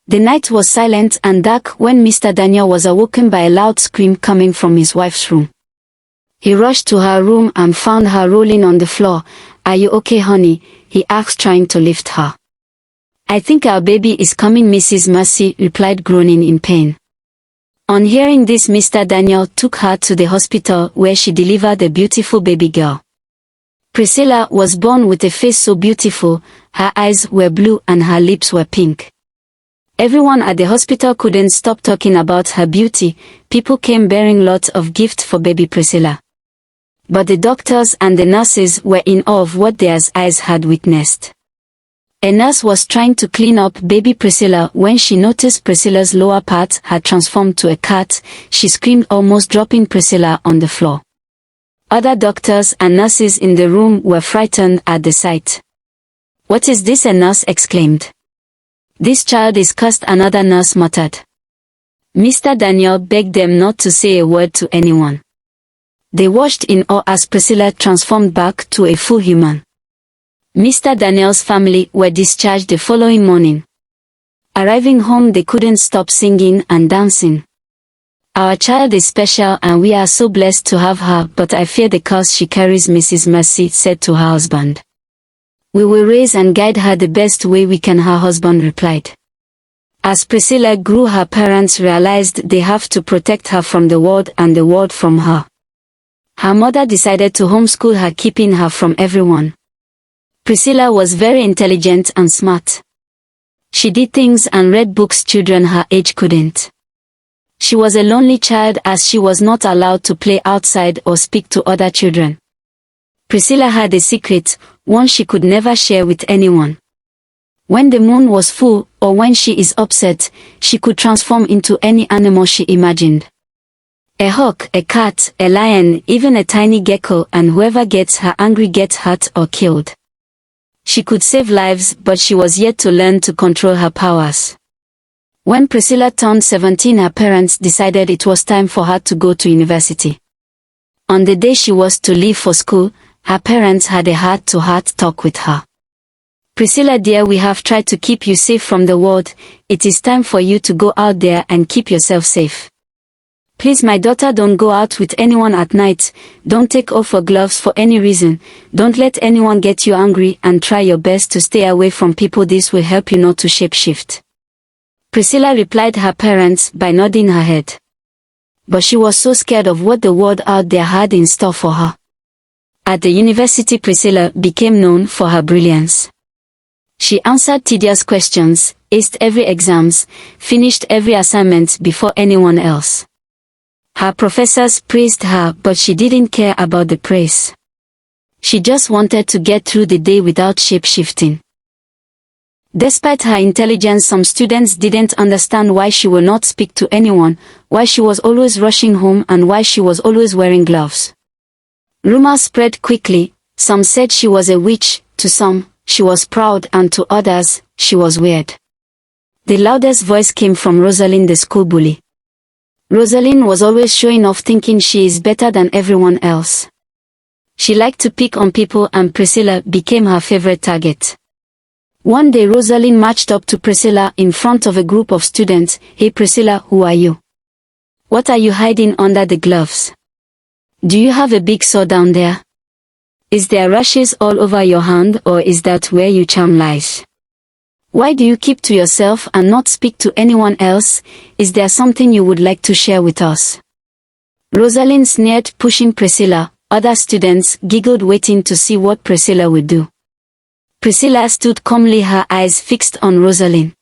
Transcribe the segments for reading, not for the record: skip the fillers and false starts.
The night was silent and dark when Mr. Daniel was awoken by a loud scream coming from his wife's room. He rushed to her room and found her rolling on the floor. "Are you okay, honey?" he asked, trying to lift her. "I think our baby is coming," Mrs. Mercy replied, groaning in pain. On hearing this, Mr. Daniel took her to the hospital where she delivered a beautiful baby girl. Priscilla was born with a face so beautiful, her eyes were blue and her lips were pink. Everyone at the hospital couldn't stop talking about her beauty. People came bearing lots of gifts for baby Priscilla. But the doctors and the nurses were in awe of what their eyes had witnessed. A nurse was trying to clean up baby Priscilla when she noticed Priscilla's lower part had transformed to a cat. She screamed, almost dropping Priscilla on the floor. Other doctors and nurses in the room were frightened at the sight. "What is this?" a nurse exclaimed. "This child is cursed," another nurse muttered. Mr. Daniel begged them not to say a word to anyone. They watched in awe as Priscilla transformed back to a full human. Mr. Daniel's family were discharged the following morning. Arriving home, they couldn't stop singing and dancing. "Our child is special and we are so blessed to have her, but I fear the curse she carries," Mrs. Mercy said to her husband. "We will raise and guide her the best way we can," her husband replied. As Priscilla grew, her parents realized they have to protect her from the world and the world from her. Her mother decided to homeschool her, keeping her from everyone. Priscilla was very intelligent and smart. She did things and read books children her age couldn't. She was a lonely child as she was not allowed to play outside or speak to other children. Priscilla had a secret, one she could never share with anyone. When the moon was full, or when she is upset, she could transform into any animal she imagined. A hawk, a cat, a lion, even a tiny gecko, and whoever gets her angry gets hurt or killed. She could save lives, but she was yet to learn to control her powers. When Priscilla turned 17, her parents decided it was time for her to go to university. On the day she was to leave for school, her parents had a heart-to-heart talk with her. "Priscilla dear, we have tried to keep you safe from the world. It is time for you to go out there and keep yourself safe. Please, my daughter, don't go out with anyone at night, don't take off your gloves for any reason, don't let anyone get you angry, and try your best to stay away from people. This will help you not to shapeshift." Priscilla replied her parents by nodding her head. But she was so scared of what the world out there had in store for her. At the university, Priscilla became known for her brilliance. She answered tedious questions, aced every exams, finished every assignment before anyone else. Her professors praised her, but she didn't care about the praise. She just wanted to get through the day without shape-shifting. Despite her intelligence, some students didn't understand why she would not speak to anyone, why she was always rushing home, and why she was always wearing gloves. Rumors spread quickly. Some said she was a witch, to some, she was proud, and to others, she was weird. The loudest voice came from Rosalind, the school bully. Rosalind was always showing off, thinking she is better than everyone else. She liked to pick on people, and Priscilla became her favorite target. One day Rosalind marched up to Priscilla in front of a group of students. "Hey Priscilla, who are you? What are you hiding under the gloves? Do you have a big sore down there? Is there rashes all over your hand, or is that where your charm lies? Why do you keep to yourself and not speak to anyone else? Is there something you would like to share with us?" Rosalind sneered, pushing Priscilla. Other students giggled, waiting to see what Priscilla would do. Priscilla stood calmly, her eyes fixed on Rosalind.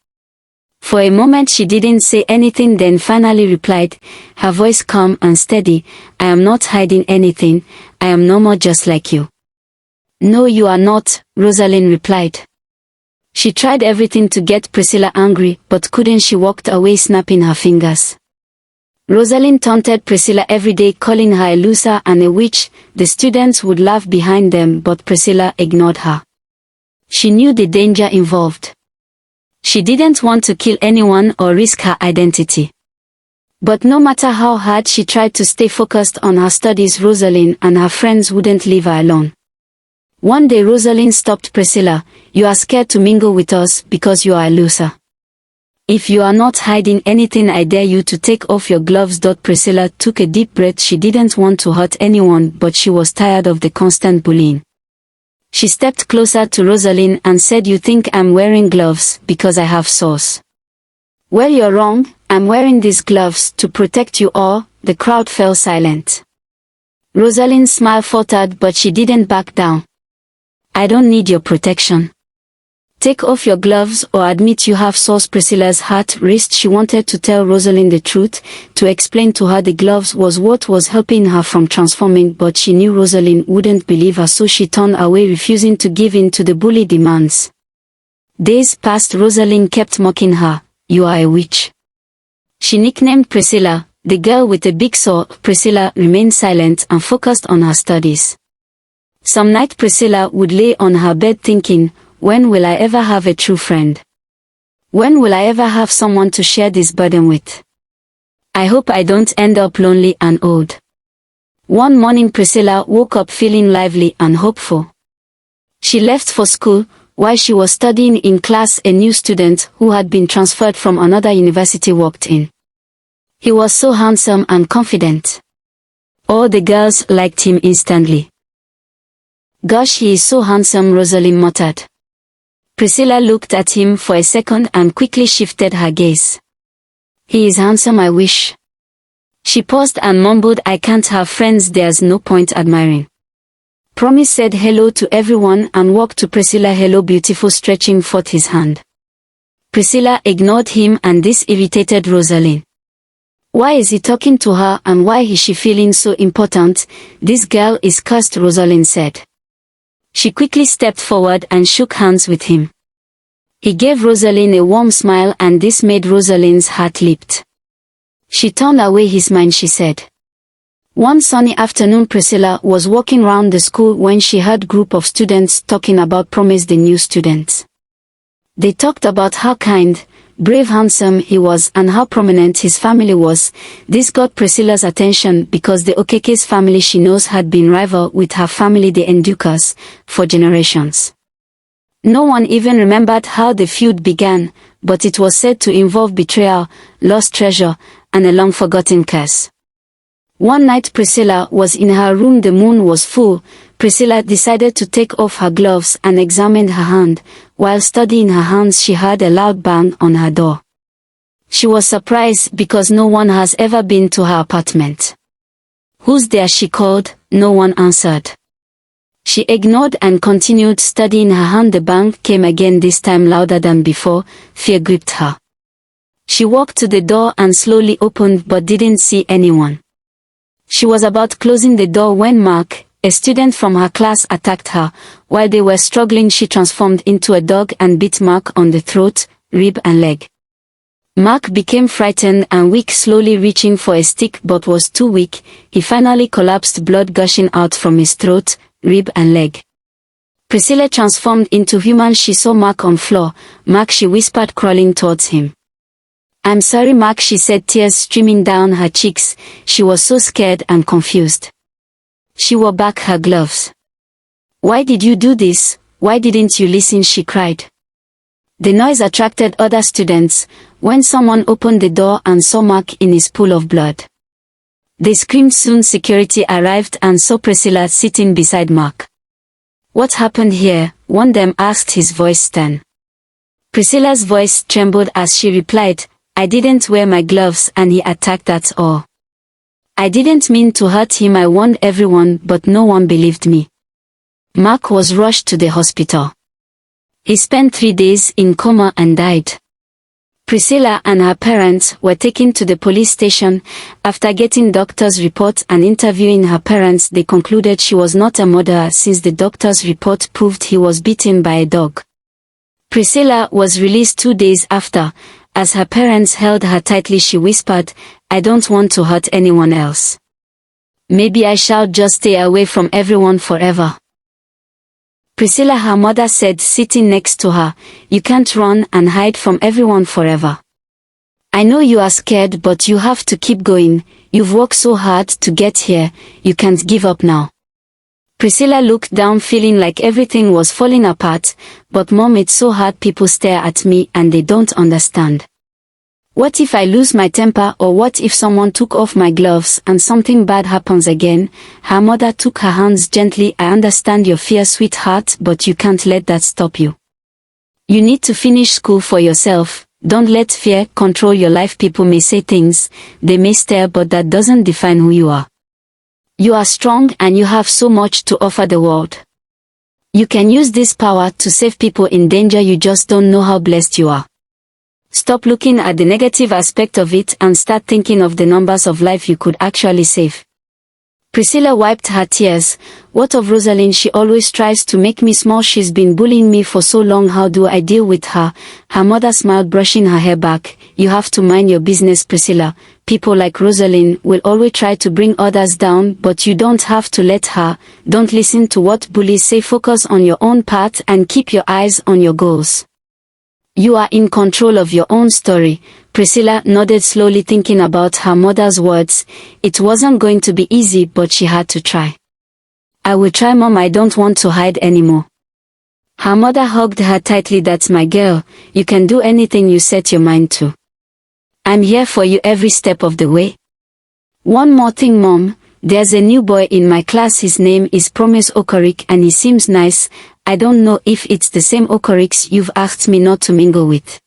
For a moment she didn't say anything, then finally replied, her voice calm and steady, "I am not hiding anything, I am normal just like you." "No, you are not," Rosalind replied. She tried everything to get Priscilla angry, but couldn't. She walked away, snapping her fingers. Rosalind taunted Priscilla every day, calling her a loser and a witch. The students would laugh behind them, but Priscilla ignored her. She knew the danger involved. She didn't want to kill anyone or risk her identity. But no matter how hard she tried to stay focused on her studies, Rosalind and her friends wouldn't leave her alone. One day Rosalind stopped Priscilla. "You are scared to mingle with us because you are a loser. If you are not hiding anything, I dare you to take off your gloves. Priscilla took a deep breath. She didn't want to hurt anyone, but she was tired of the constant bullying. She stepped closer to Rosalind and said, "You think I'm wearing gloves because I have sores? Well, you're wrong. I'm wearing these gloves to protect you all." The crowd fell silent. Rosalind's smile faltered, but she didn't back down. "I don't need your protection. Take off your gloves or admit you have sores." Priscilla's heart raced. She wanted to tell Rosalind the truth, to explain to her the gloves was what was helping her from transforming, but she knew Rosalind wouldn't believe her, so she turned away, refusing to give in to the bully demands. Days passed. Rosalind kept mocking her. "You are a witch." She nicknamed Priscilla, the girl with a big sore. Priscilla remained silent and focused on her studies. Some night Priscilla would lay on her bed thinking, "When will I ever have a true friend? When will I ever have someone to share this burden with? I hope I don't end up lonely and old." One morning Priscilla woke up feeling lively and hopeful. She left for school. While she was studying in class, a new student who had been transferred from another university walked in. He was so handsome and confident. All the girls liked him instantly. "Gosh, he is so handsome," Rosalind muttered. Priscilla looked at him for a second and quickly shifted her gaze. "He is handsome, I wish." She paused and mumbled, "I can't have friends, there's no point admiring." Promise said hello to everyone and walked to Priscilla. "Hello, beautiful," stretching forth his hand. Priscilla ignored him, and this irritated Rosalind. Why is he talking to her, and why is she feeling so important? This girl is cursed, Rosalind said. She quickly stepped forward and shook hands with him. He gave Rosalind a warm smile, and this made Rosalind's heart leap. She turned away his mind, she said. One sunny afternoon Priscilla was walking round the school when she heard a group of students talking about Promise, the new student. They talked about how kind, brave, handsome he was and how prominent his family was. This got Priscilla's attention because the Okeke's family she knows had been rival with her family, the Ndukas, for generations. No one even remembered how the feud began, but it was said to involve betrayal, lost treasure, and a long-forgotten curse. One night Priscilla was in her room. The moon was full. Priscilla decided to take off her gloves and examined her hand. While studying her hands, she heard a loud bang on her door. She was surprised because no one has ever been to her apartment. "Who's there?" she called. No one answered. She ignored and continued studying her hand. The bang came again, this time louder than before. Fear gripped her. She walked to the door and slowly opened but didn't see anyone. She was about closing the door when Mark, a student from her class, attacked her. While they were struggling, she transformed into a dog and bit Mark on the throat, rib and leg. Mark became frightened and weak, slowly reaching for a stick but was too weak. He finally collapsed, blood gushing out from his throat, rib and leg. Priscilla transformed into human. She saw Mark on floor. "Mark," she whispered, crawling towards him. "I'm sorry, Mark," she said, tears streaming down her cheeks. She was so scared and confused. She wore back her gloves. "Why did you do this? Why didn't you listen?" she cried. The noise attracted other students. When someone opened the door and saw Mark in his pool of blood, they screamed. Soon security arrived and saw Priscilla sitting beside Mark. "What happened here?" one of them asked, his voice stern. Priscilla's voice trembled as she replied, "I didn't wear my gloves and he attacked, that's all. I didn't mean to hurt him. I warned everyone but no one believed me." Mark was rushed to the hospital. He spent 3 days in coma and died. Priscilla and her parents were taken to the police station. After getting doctor's report and interviewing her parents, they concluded she was not a murderer since the doctor's report proved he was beaten by a dog. Priscilla was released 2 days after. As her parents held her tightly, she whispered, "I don't want to hurt anyone else. Maybe I shall just stay away from everyone forever." Priscilla, her mother said, sitting next to her, "You can't run and hide from everyone forever. I know you are scared, but you have to keep going. You've worked so hard to get here, you can't give up now." Priscilla looked down, feeling like everything was falling apart. "But Mom, it's so hard. People stare at me and they don't understand. What if I lose my temper, or what if someone took off my gloves and something bad happens again? Her mother took her hands gently. I understand your fear, sweetheart, but you can't let that stop you. You need to finish school for yourself. Don't let fear control your life. People may say things, they may stare, but that doesn't define who you are. You are strong and you have so much to offer the world. You can use this power to save people in danger. You just don't know how blessed you are. Stop looking at the negative aspect of it and start thinking of the numbers of life you could actually save. Priscilla wiped her tears. What of Rosalind? She always tries to make me small. She's been bullying me for so long. How do I deal with her? Her mother smiled, brushing her hair back. You have to mind your business, Priscilla. People like Rosalind will always try to bring others down, but you don't have to let her. Don't listen to what bullies say. Focus on your own path and keep your eyes on your goals. You are in control of your own story. Priscilla nodded slowly, thinking about her mother's words. It wasn't going to be easy, but she had to try. I will try, Mom. I don't want to hide anymore. Her mother hugged her tightly. That's my girl. You can do anything you set your mind to. I'm here for you every step of the way. One more thing, Mom. There's a new boy in my class. His name is Promise Okorik and he seems nice. I don't know if it's the same Okoriks you've asked me not to mingle with.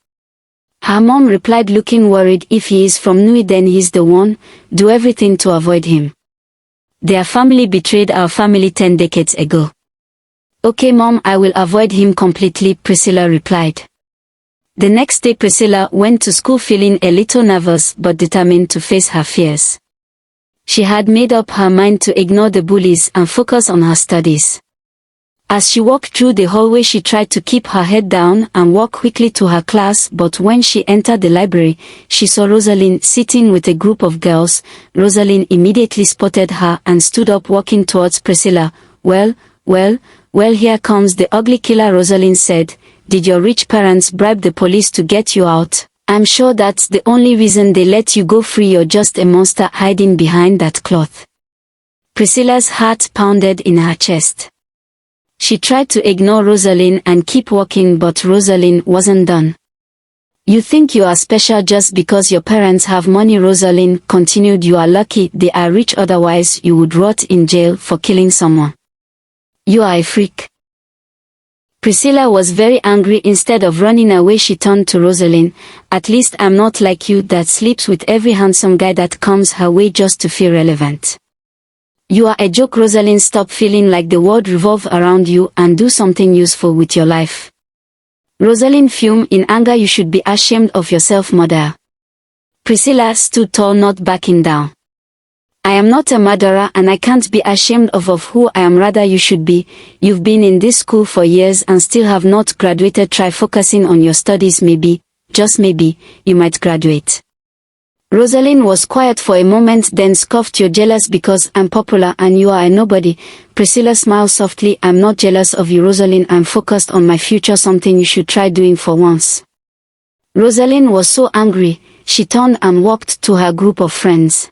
Her mom replied, looking worried. If he is from Nui, then he's the one. Do everything to avoid him. Their family betrayed our family 10 decades ago. Okay, Mom, I will avoid him completely, Priscilla replied. The next day Priscilla went to school feeling a little nervous but determined to face her fears. She had made up her mind to ignore the bullies and focus on her studies. As she walked through the hallway, she tried to keep her head down and walk quickly to her class, but when she entered the library, she saw Rosalind sitting with a group of girls. Rosalind immediately spotted her and stood up, walking towards Priscilla. Well, here comes the ugly killer, Rosalind said. Did your rich parents bribe the police to get you out? I'm sure that's the only reason they let you go free. You're just a monster hiding behind that cloth. Priscilla's heart pounded in her chest. She tried to ignore Rosalind and keep walking, but Rosalind wasn't done. You think you are special just because your parents have money, Rosalind continued. You are lucky they are rich, otherwise you would rot in jail for killing someone. You are a freak. Priscilla was very angry. Instead of running away, she turned to Rosalind. At least I'm not like you, that sleeps with every handsome guy that comes her way just to feel relevant. You are a joke, Rosalind. Stop feeling like the world revolves around you and do something useful with your life. Rosalind fumed in anger. You should be ashamed of yourself, mother. Priscilla stood tall, not backing down. I am not a murderer and I can't be ashamed of who I am. Rather, you should be. You've been in this school for years and still have not graduated. Try focusing on your studies. Maybe, just maybe, you might graduate. Rosalind was quiet for a moment, then scoffed. You're jealous because I'm popular and you are a nobody. Priscilla smiled softly. I'm not jealous of you, Rosalind. I'm focused on my future, something you should try doing for once. Rosalind was so angry, she turned and walked to her group of friends.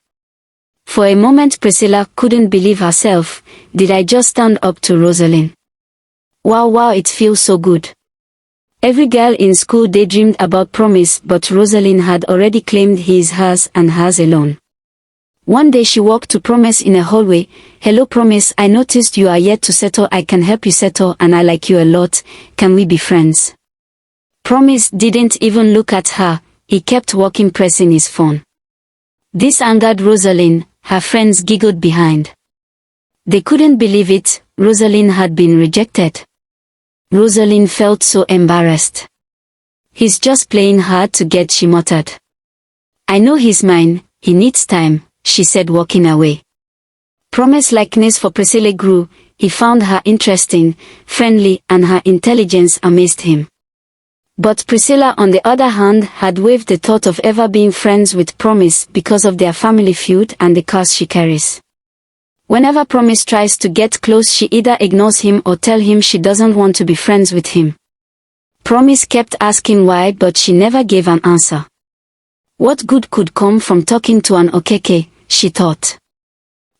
For a moment Priscilla couldn't believe herself. Did I just stand up to Rosalind? Wow, it feels so good. Every girl in school daydreamed about Promise, but Rosalind had already claimed he is hers and hers alone. One day she walked to Promise in a hallway. Hello Promise, I noticed you are yet to settle. I can help you settle and I like you a lot. Can we be friends? Promise didn't even look at her. He kept walking, pressing his phone. This angered Rosalind. Her friends giggled behind. They couldn't believe it. Rosalind had been rejected. Rosalind felt so embarrassed. He's just playing hard to get, she muttered. I know he's mine, he needs time, she said, walking away. Promise's likeness for Priscilla grew. He found her interesting, friendly, and her intelligence amazed him. But Priscilla, on the other hand, had waived the thought of ever being friends with Promise because of their family feud and the curse she carries. Whenever Promise tries to get close, she either ignores him or tells him she doesn't want to be friends with him. Promise kept asking why, but she never gave an answer. What good could come from talking to an okeke, she thought.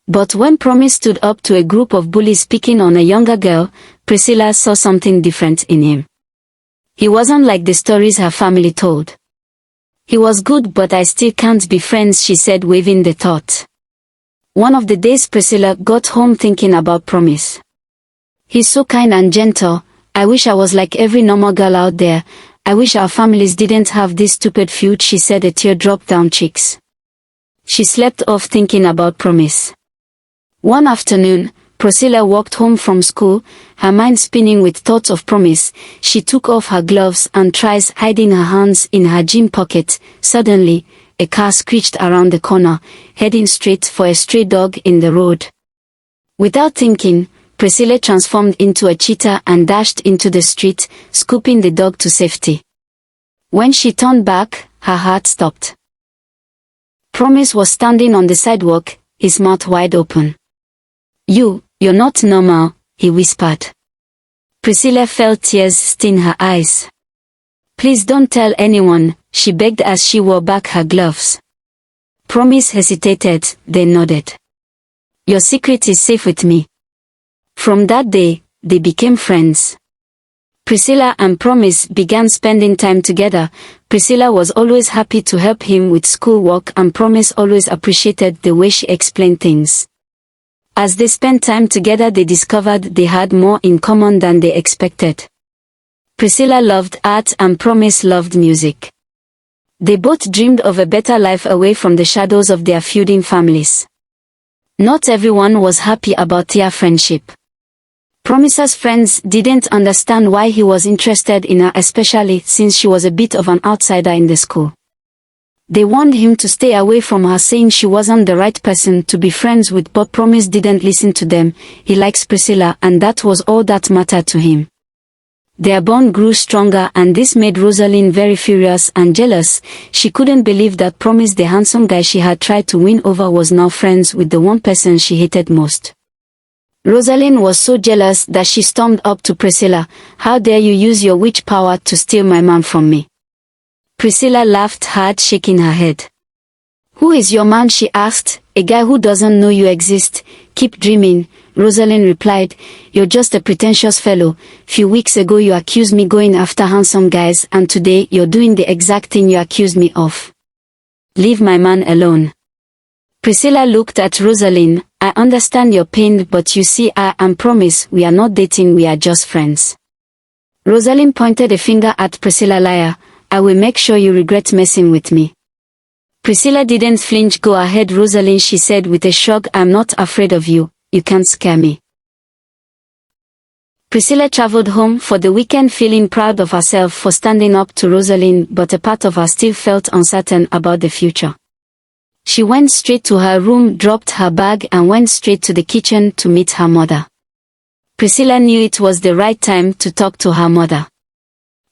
But when Promise stood up to a group of bullies picking on a younger girl, Priscilla saw something different in him. He wasn't like the stories her family told. He was good, but I still can't be friends, she said, waving the thought. One of the days Priscilla got home thinking about Promise. He's so kind and gentle. I wish I was like every normal girl out there. I wish our families didn't have this stupid feud, she said, a tear dropped down cheeks. She slept off thinking about Promise. One afternoon, Priscilla walked home from school, her mind spinning with thoughts of Promise. She took off her gloves and tried hiding her hands in her jean pocket. Suddenly, a car screeched around the corner, heading straight for a stray dog in the road. Without thinking, Priscilla transformed into a cheetah and dashed into the street, scooping the dog to safety. When she turned back, her heart stopped. Promise was standing on the sidewalk, his mouth wide open. You're not normal, he whispered. Priscilla felt tears stain her eyes. Please don't tell anyone, she begged as she wore back her gloves. Promise hesitated, then nodded. Your secret is safe with me. From that day, they became friends. Priscilla and Promise began spending time together. Priscilla was always happy to help him with schoolwork, and Promise always appreciated the way she explained things. As they spent time together, they discovered they had more in common than they expected. Priscilla loved art and Promise loved music. They both dreamed of a better life away from the shadows of their feuding families. Not everyone was happy about their friendship. Promise's friends didn't understand why he was interested in her, especially since she was a bit of an outsider in the school. They warned him to stay away from her, saying she wasn't the right person to be friends with, but Promise didn't listen to them. He likes Priscilla, and that was all that mattered to him. Their bond grew stronger, and this made Rosalind very furious and jealous. She couldn't believe that Promise, the handsome guy she had tried to win over, was now friends with the one person she hated most. Rosalind was so jealous that she stormed up to Priscilla. How dare you use your witch power to steal my man from me? Priscilla laughed hard, shaking her head. Who is your man? She asked. A guy who doesn't know you exist. Keep dreaming, Rosalind replied. You're just a pretentious fellow. Few weeks ago you accused me going after handsome guys, and today you're doing the exact thing you accused me of. Leave my man alone. Priscilla looked at Rosalind. I understand your pain, but you see, I and Promise, we are not dating, we are just friends. Rosalind pointed a finger at Priscilla. Liar. I will make sure you regret messing with me. Priscilla didn't flinch. Go ahead, Rosalind, she said with a shrug. I'm not afraid of you. You can't scare me. Priscilla traveled home for the weekend feeling proud of herself for standing up to Rosalind, but a part of her still felt uncertain about the future. She went straight to her room, dropped her bag, and went straight to the kitchen to meet her mother. Priscilla knew it was the right time to talk to her mother.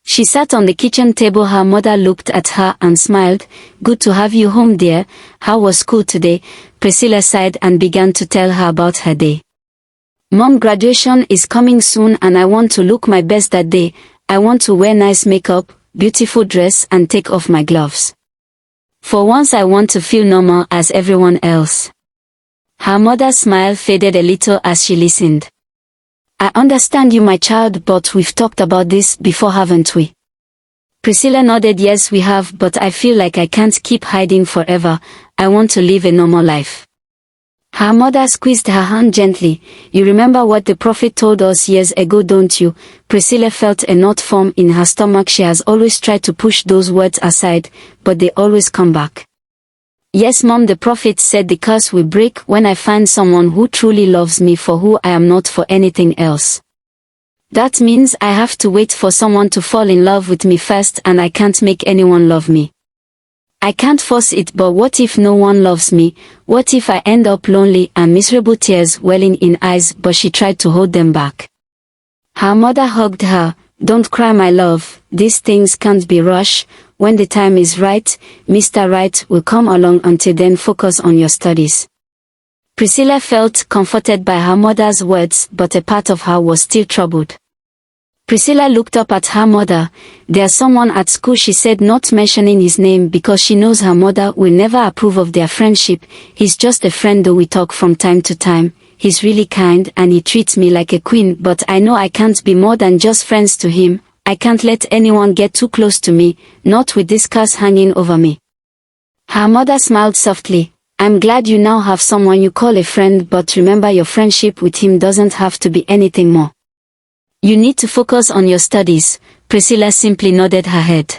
She sat on the kitchen table. Her mother looked at her and smiled. Good to have you home, dear. How was school today? Priscilla sighed and began to tell her about her day. Mom, graduation is coming soon and I want to look my best that day. I want to wear nice makeup, beautiful dress, and take off my gloves. For once I want to feel normal as everyone else. Her mother's smile faded a little as she listened. I understand you, my child, but we've talked about this before, haven't we? Priscilla nodded. Yes, we have, but I feel like I can't keep hiding forever. I want to live a normal life. Her mother squeezed her hand gently. You remember what the prophet told us years ago, don't you? Priscilla felt a knot form in her stomach. She has always tried to push those words aside, but they always come back. Yes, Mom, the prophet said the curse will break when I find someone who truly loves me for who I am, not for anything else. That means I have to wait for someone to fall in love with me first, and I can't make anyone love me. I can't force it, but what if no one loves me? What if I end up lonely and miserable? Tears welling in eyes, but she tried to hold them back. Her mother hugged her. Don't cry, my love. These things can't be rushed. When the time is right, Mr. Right will come along. Until then, focus on your studies. Priscilla felt comforted by her mother's words, but a part of her was still troubled. Priscilla looked up at her mother. There's someone at school, she said, not mentioning his name because she knows her mother will never approve of their friendship. He's just a friend, though we talk from time to time. He's really kind and he treats me like a queen, but I know I can't be more than just friends to him. I can't let anyone get too close to me, not with this curse hanging over me. Her mother smiled softly. I'm glad you now have someone you call a friend, but remember your friendship with him doesn't have to be anything more. You need to focus on your studies. Priscilla simply nodded her head.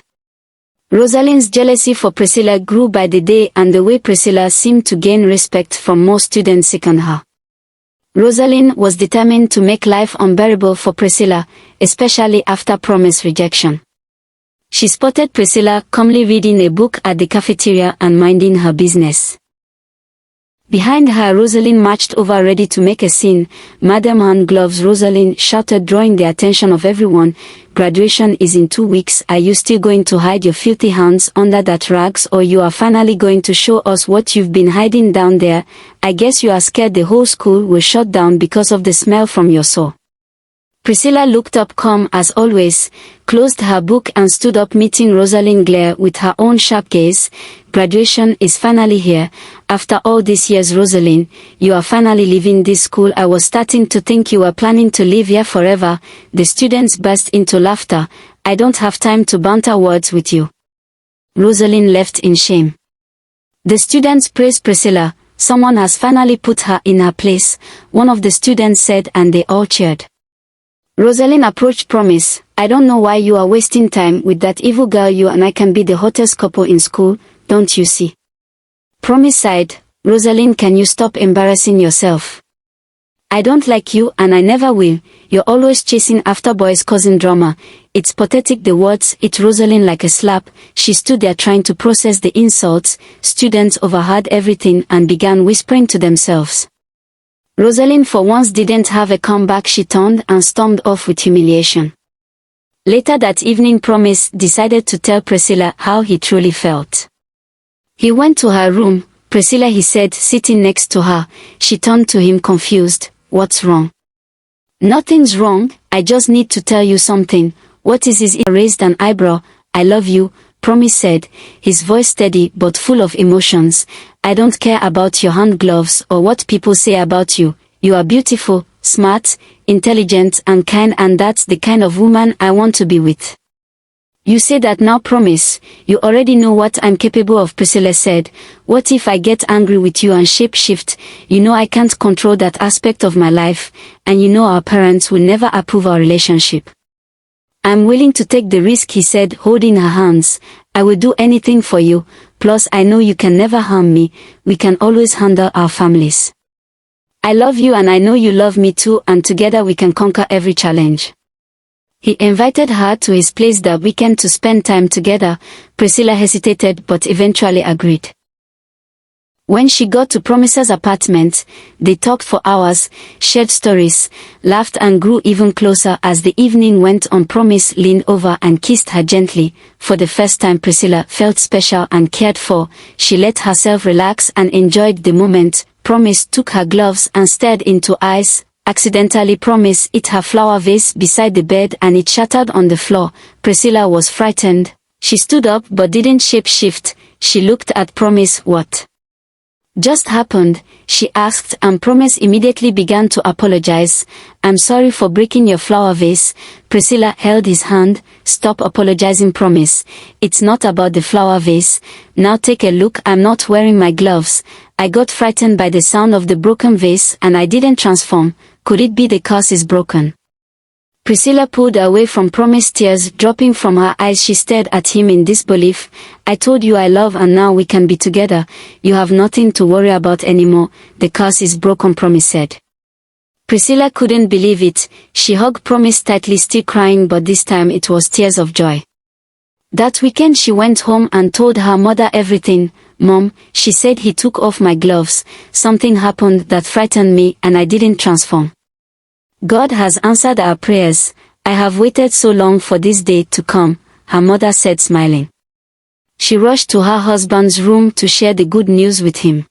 Rosalind's jealousy for Priscilla grew by the day, and the way Priscilla seemed to gain respect from most students sickened her. Rosalind was determined to make life unbearable for Priscilla, especially after Promise rejection. She spotted Priscilla calmly reading a book at the cafeteria and minding her business. Behind her, Rosalind marched over ready to make a scene. Madam Hand Gloves, Rosalind shouted, drawing the attention of everyone. Graduation is in 2 weeks. Are you still going to hide your filthy hands under that rags, or you are finally going to show us what you've been hiding down there? I guess you are scared the whole school will shut down because of the smell from your sore. Priscilla looked up calm as always, closed her book and stood up, meeting Rosalind's glare with her own sharp gaze. Graduation is finally here. After all these years, Rosalind, you are finally leaving this school. I was starting to think you were planning to live here forever. The students burst into laughter. I don't have time to banter words with you. Rosalind left in shame. The students praised Priscilla. Someone has finally put her in her place, one of the students said, and they all cheered. Rosalind approached Promise. I don't know why you are wasting time with that evil girl. You and I can be the hottest couple in school, don't you see? Promise sighed. Rosalind, can you stop embarrassing yourself? I don't like you and I never will. You're always chasing after boys causing drama. It's pathetic. The words hit Rosalind like a slap. She stood there trying to process the insults. Students overheard everything and began whispering to themselves. Rosalind for once didn't have a comeback. She turned and stormed off with humiliation. Later that evening, Promise decided to tell Priscilla how he truly felt. He went to her room. Priscilla, he said, sitting next to her. She turned to him confused. What's wrong? Nothing's wrong, I just need to tell you something. What is his? He raised an eyebrow. I love you, Promise said, his voice steady but full of emotions. I don't care about your hand gloves or what people say about you. You are beautiful, smart, intelligent and kind, and that's the kind of woman I want to be with. You say that now, Promise. You already know what I'm capable of, Priscilla said. What if I get angry with you and shape-shift? You know I can't control that aspect of my life, and you know our parents will never approve our relationship. I'm willing to take the risk, he said, holding her hands. I will do anything for you, plus I know you can never harm me. We can always handle our families. I love you and I know you love me too, and together we can conquer every challenge. He invited her to his place that weekend to spend time together. Priscilla hesitated but eventually agreed. When she got to Promise's apartment, they talked for hours, shared stories, laughed and grew even closer as the evening went on. Promise leaned over and kissed her gently. For the first time, Priscilla felt special and cared for. She let herself relax and enjoyed the moment. Promise took her gloves and stared into eyes. Accidentally, Promise hit her flower vase beside the bed and it shattered on the floor. Priscilla was frightened. She stood up but didn't shape-shift. She looked at Promise. What just happened? She asked, and Promise immediately began to apologize. I'm sorry for breaking your flower vase. Priscilla held his hand. Stop apologizing, Promise. It's not about the flower vase. Now take a look. I'm not wearing my gloves. I got frightened by the sound of the broken vase and I didn't transform. Could it be the curse is broken? Priscilla pulled away from Promise, tears dropping from her eyes. She stared at him in disbelief. I told you I love and now we can be together. You have nothing to worry about anymore. The curse is broken, Promise said. Priscilla couldn't believe it. She hugged Promise tightly, still crying, but this time it was tears of joy. That weekend she went home and told her mother everything. Mom, she said, he took off my gloves. Something happened that frightened me and I didn't transform. God has answered our prayers. I have waited so long for this day to come, her mother said, smiling. She rushed to her husband's room to share the good news with him.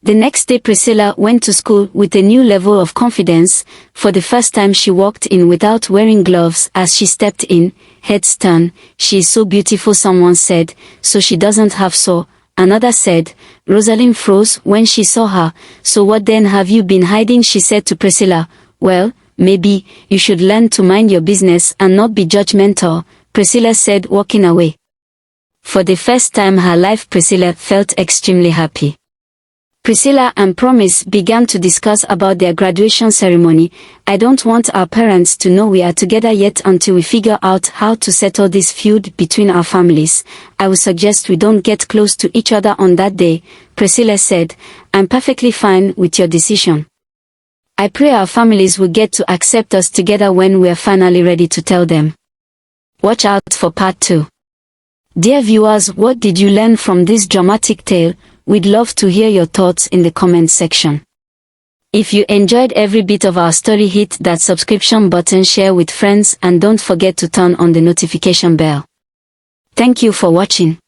The next day Priscilla went to school with a new level of confidence. For the first time she walked in without wearing gloves. As she stepped in, heads turned. She is so beautiful, someone said, so she doesn't have sore. Another said. Rosalind froze when she saw her. So what then have you been hiding? She said to Priscilla. Well, maybe you should learn to mind your business and not be judgmental," Priscilla said, walking away. For the first time in her life, Priscilla felt extremely happy. Priscilla and Promise began to discuss about their graduation ceremony. "I don't want our parents to know we are together yet until we figure out how to settle this feud between our families. I would suggest we don't get close to each other on that day," Priscilla said. "I'm perfectly fine with your decision. I pray our families will get to accept us together when we're finally ready to tell them." Watch out for part 2. Dear viewers, what did you learn from this dramatic tale? We'd love to hear your thoughts in the comment section. If you enjoyed every bit of our story, hit that subscription button, share with friends, and don't forget to turn on the notification bell. Thank you for watching.